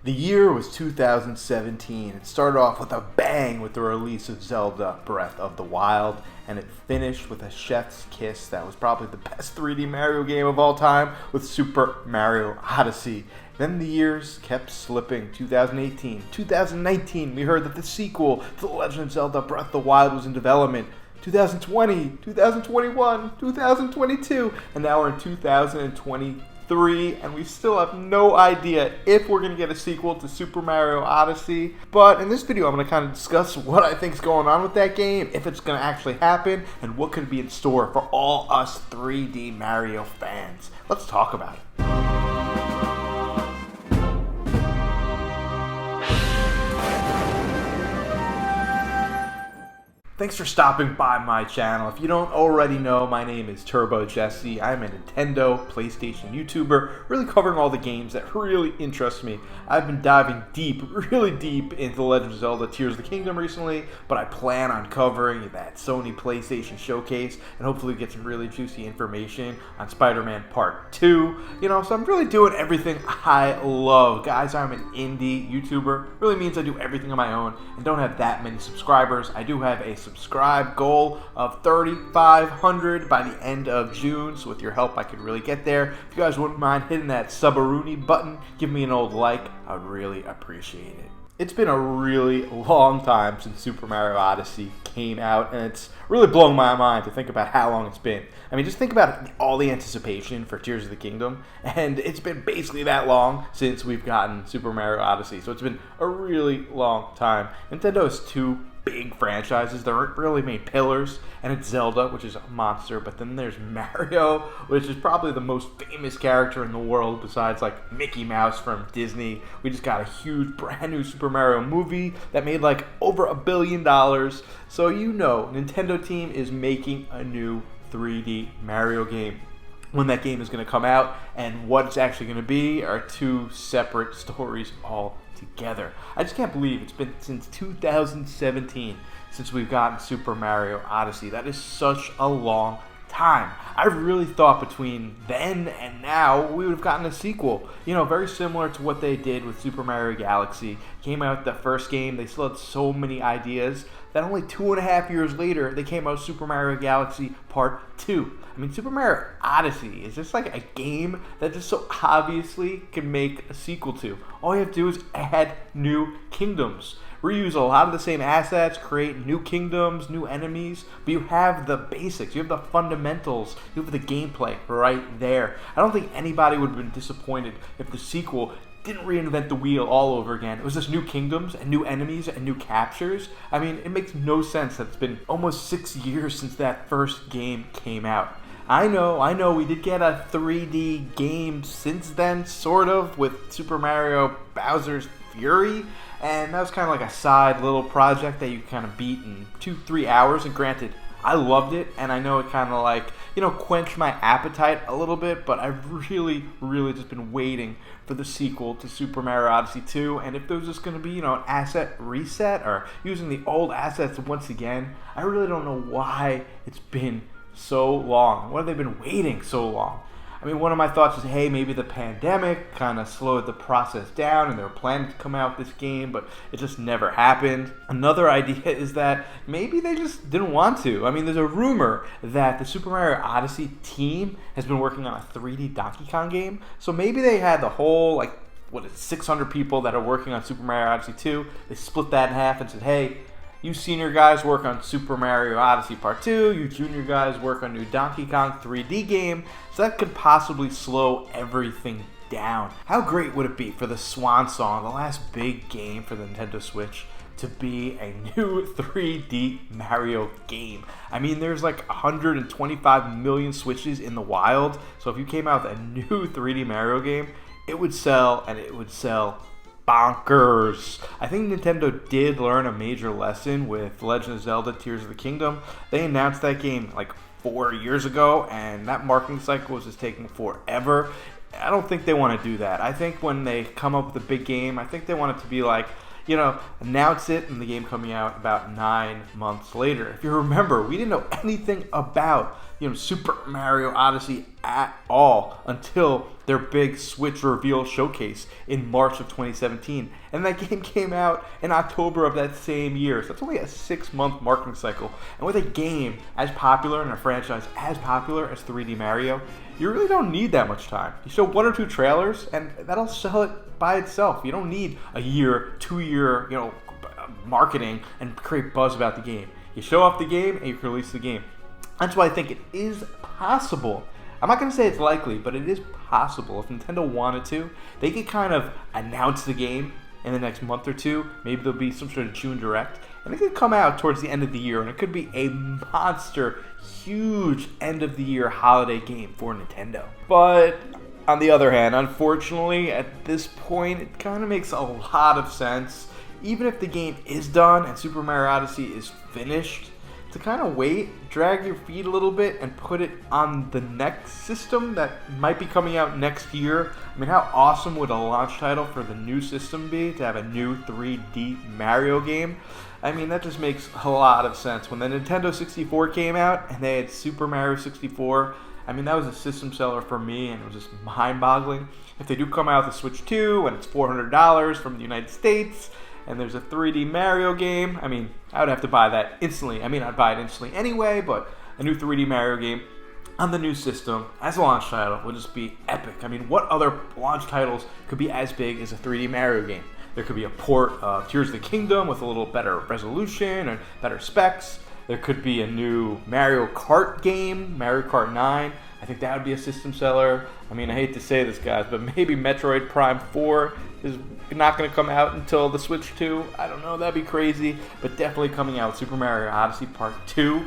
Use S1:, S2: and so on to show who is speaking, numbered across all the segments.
S1: The year was 2017. It started off with a bang with the release of Zelda Breath of the Wild, and it finished with a chef's kiss that was probably the best 3D Mario game of all time with Super Mario Odyssey. Then the years kept slipping. 2018, 2019, we heard that the sequel to The Legend of Zelda Breath of the Wild was in development. 2020, 2021, 2022, and now we're in 2023. And we still have no idea if we're going to get a sequel to Super Mario Odyssey. But in this video, I'm going to kind of discuss what I think is going on with that game, if it's going to actually happen, and what could be in store for all us 3D Mario fans. Let's talk about it. Thanks for stopping by my channel. If you don't already know, my name is Turbo Jesse. I'm a Nintendo, PlayStation YouTuber, really covering all the games that really interest me. I've been diving deep, really deep into The Legend of Zelda Tears of the Kingdom recently, but I plan on covering that Sony PlayStation Showcase and hopefully get some really juicy information on Spider-Man Part 2. So I'm really doing everything I love. Guys, I'm an indie YouTuber. Really means I do everything on my own and don't have that many subscribers. I do have a subscribe goal of 3,500 by the end of June, so with your help I could really get there. If you guys wouldn't mind hitting that subaroonie button, give me an old like, I would really appreciate it. It's been a really long time since Super Mario Odyssey came out, and it's really blown my mind to think about how long it's been. I mean, just think about all the anticipation for Tears of the Kingdom, and it's been basically that long since we've gotten Super Mario Odyssey, so it's been a really long time. Nintendo has two big franchises that aren't really main pillars, and it's Zelda, which is a monster, but then there's Mario, which is probably the most famous character in the world besides like Mickey Mouse from Disney. We just got a huge brand new Super Mario movie that made like over $1 billion, so Nintendo team is making a new 3D Mario game. When that game is going to come out and what it's actually going to be are two separate stories altogether. I just can't believe it's been since 2017 since we've gotten Super Mario Odyssey. That is such a long time. I really thought between then and now we would have gotten a sequel. Very similar to what they did with Super Mario Galaxy. Came out the first game, they still had so many ideas that only 2.5 years later they came out with Super Mario Galaxy Part 2. I mean, Super Mario Odyssey is just like a game that just so obviously can make a sequel to. All you have to do is add new kingdoms. Reuse a lot of the same assets, create new kingdoms, new enemies, but you have the basics, you have the fundamentals, you have the gameplay right there. I don't think anybody would have been disappointed if the sequel didn't reinvent the wheel all over again. It was just new kingdoms and new enemies and new captures. I mean, it makes no sense that it's been almost 6 years since that first game came out. I know, we did get a 3D game since then, sort of, with Super Mario Bowser's Fury, and that was kind of like a side little project that you kind of beat in 2-3 hours, and granted, I loved it, and I know it kind of like, quenched my appetite a little bit, but I've really just been waiting for the sequel to Super Mario Odyssey 2, and if there was just going to be, an asset reset, or using the old assets once again, I really don't know why it's been so long. Why have they been waiting so long? I mean, one of my thoughts is, hey, maybe the pandemic kind of slowed the process down and they were planning to come out with this game, but it just never happened. Another idea is that maybe they just didn't want to. I mean, there's a rumor that the Super Mario Odyssey team has been working on a 3D Donkey Kong game, so maybe they had the whole, 600 people that are working on Super Mario Odyssey 2. They split that in half and said, hey, you senior guys work on Super Mario Odyssey Part 2, you junior guys work on new Donkey Kong 3D game, so that could possibly slow everything down. How great would it be for the swan song, the last big game for the Nintendo Switch, to be a new 3D Mario game? I mean, there's like 125 million Switches in the wild, so if you came out with a new 3D Mario game, it would sell, and it would sell bonkers. I think Nintendo did learn a major lesson with Legend of Zelda Tears of the Kingdom. They announced that game like 4 years ago, and that marketing cycle was just taking forever. I don't think they want to do that. I think when they come up with a big game, I think they want it to be like, announce it and the game coming out about 9 months later. If you remember, we didn't know anything about Super Mario Odyssey at all until their big Switch reveal showcase in March of 2017. And that game came out in October of that same year. So that's only a 6-month marketing cycle. And with a game as popular and a franchise as popular as 3D Mario, you really don't need that much time. You show 1 or 2 trailers and that'll sell it by itself. You don't need a year, 2-year, marketing and create buzz about the game. You show off the game and you can release the game. That's why I think it is possible. I'm not going to say it's likely, but it is possible. If Nintendo wanted to, they could kind of announce the game in the next month or two. Maybe there'll be some sort of June Direct. And it could come out towards the end of the year, and it could be a monster, huge end-of-the-year holiday game for Nintendo. But on the other hand, unfortunately, at this point, it kind of makes a lot of sense, even if the game is done and Super Mario Odyssey is finished, to kind of wait, drag your feet a little bit, and put it on the next system that might be coming out next year. I mean, how awesome would a launch title for the new system be to have a new 3D Mario game? I mean, that just makes a lot of sense. When the Nintendo 64 came out and they had Super Mario 64, I mean, that was a system seller for me, and it was just mind-boggling. If they do come out with a Switch 2 and it's $400 from the United States, and there's a 3D Mario game, I mean, I would have to buy that instantly. I mean, I'd buy it instantly anyway, but a new 3D Mario game on the new system as a launch title would just be epic. I mean, what other launch titles could be as big as a 3D Mario game? There could be a port of Tears of the Kingdom with a little better resolution and better specs. There could be a new Mario Kart game, Mario Kart 9. I think that would be a system seller. I mean, I hate to say this, guys, but maybe Metroid Prime 4 is not going to come out until the Switch 2. I don't know, that'd be crazy. But definitely coming out Super Mario Odyssey Part 2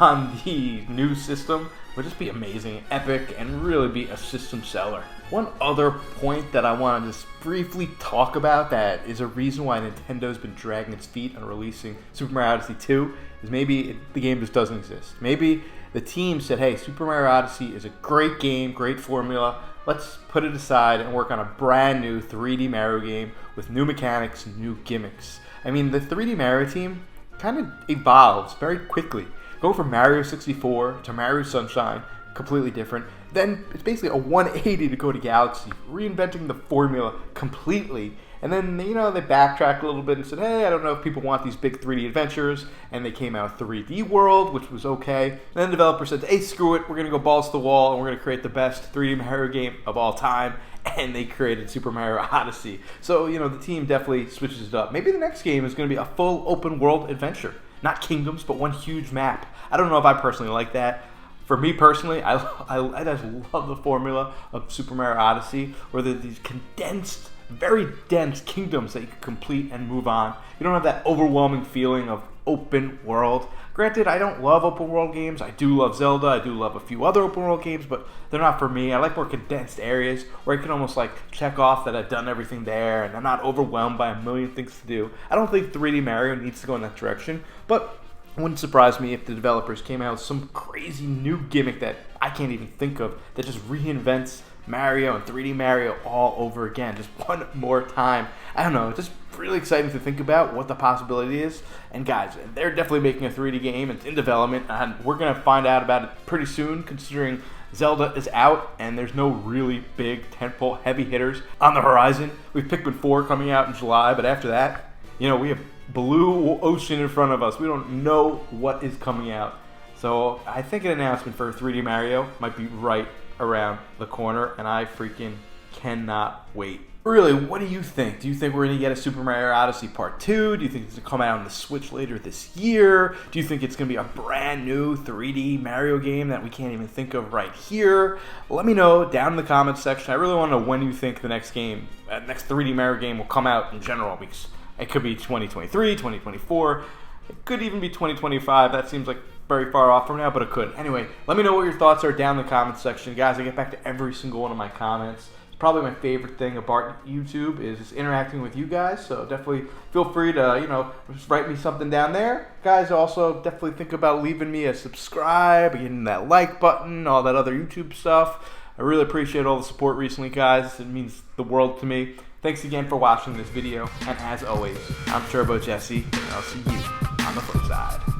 S1: on the new system would just be amazing, epic, and really be a system seller. One other point that I want to just briefly talk about that is a reason why Nintendo's been dragging its feet on releasing Super Mario Odyssey 2 is maybe the game just doesn't exist. Maybe the team said, hey, Super Mario Odyssey is a great game, great formula. Let's put it aside and work on a brand new 3D Mario game with new mechanics and new gimmicks. I mean, the 3D Mario team kind of evolves very quickly. Go from Mario 64 to Mario Sunshine, completely different. Then it's basically a 180 to go to Galaxy, reinventing the formula completely. And then, they backtracked a little bit and said, hey, I don't know if people want these big 3D adventures. And they came out 3D World, which was okay. And then the developer said, hey, screw it. We're going to go balls to the wall, and we're going to create the best 3D Mario game of all time. And they created Super Mario Odyssey. So, the team definitely switches it up. Maybe the next game is going to be a full open world adventure. Not kingdoms, but one huge map. I don't know if I personally like that. For me personally, I just love the formula of Super Mario Odyssey, where there's these condensed, very dense kingdoms that you can complete and move on. You don't have that overwhelming feeling of open world. Granted, I don't love open world games. I do love Zelda. I do love a few other open world games, but they're not for me. I like more condensed areas where I can almost check off that I've done everything there and I'm not overwhelmed by a million things to do. I don't think 3D Mario needs to go in that direction, but it wouldn't surprise me if the developers came out with some crazy new gimmick that I can't even think of that just reinvents Mario and 3D Mario all over again, just one more time. I don't know, it's just really exciting to think about what the possibility is. And guys, they're definitely making a 3D game. It's in development, and we're going to find out about it pretty soon, considering Zelda is out and there's no really big tentpole heavy hitters on the horizon. We have Pikmin 4 coming out in July, but after that, we have blue ocean in front of us. We don't know what is coming out. So I think an announcement for 3D Mario might be right around the corner, and I freaking cannot wait. Really, what do you think? Do you think we're going to get a Super Mario Odyssey Part 2? Do you think it's going to come out on the Switch later this year? Do you think it's going to be a brand new 3D Mario game that we can't even think of right here? Let me know down in the comments section. I really want to know when you think the next 3D Mario game will come out in general, because it could be 2023, 2024. It could even be 2025. That seems like very far off from now, but it could. Anyway, let me know what your thoughts are down in the comments section. Guys, I get back to every single one of my comments. It's probably my favorite thing about YouTube is just interacting with you guys. So definitely feel free to, just write me something down there. Guys, also definitely think about leaving me a subscribe, hitting that like button, all that other YouTube stuff. I really appreciate all the support recently, guys. It means the world to me. Thanks again for watching this video, and as always, I'm Turbo Jesse, and I'll see you on the flip side.